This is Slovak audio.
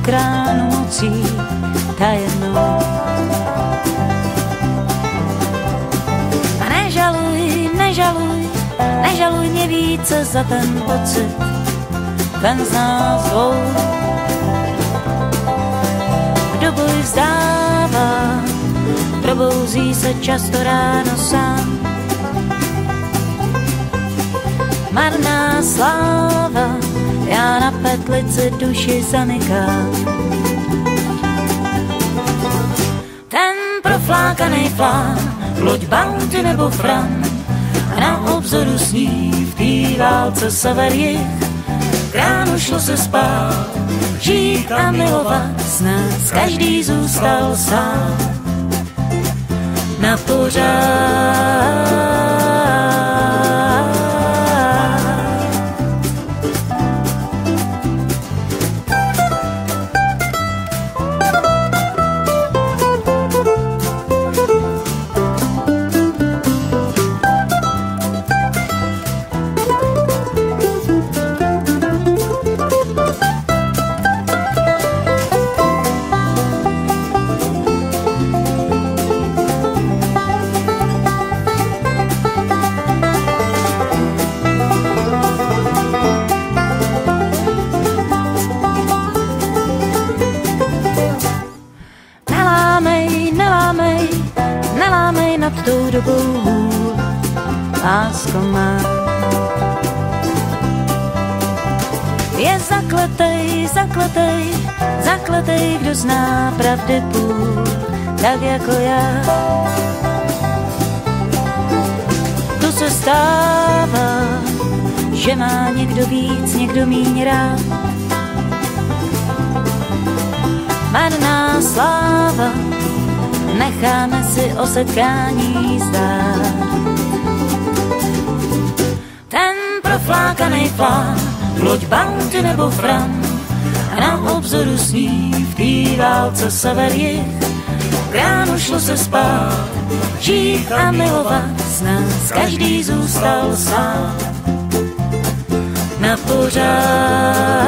kránu mocí tajemnou. A nežaluj, nežaluj, nežaluj mě více za ten pocit, ten z nás dvou. Kdo boj vzdává, probouzí se často ráno sám. Marná sláva, já na petlici duši zanikám. Ten proflákanej plán, loď Bounty nebo Fram, a na obzoru sní v té válce sever-jih. Ráno šlo se spát, žít a milovat, z nás každý zůstal sám. Na pořád. Nad tou dobou hůl, lásko má. Je zakletej, zakletej, zakletej, kdo zná pravdy půl, tak jako já. To se stává, že má někdo víc, někdo míň rád. Marná sláva, necháme si o setkání zdát. Ten proflákanej plán, loď Bounty nebo Fram, a na obzoru sní v té válce sever-jih. Ráno šlo se spát, žít a milovat, z nás každý zůstal sám. Na pořád.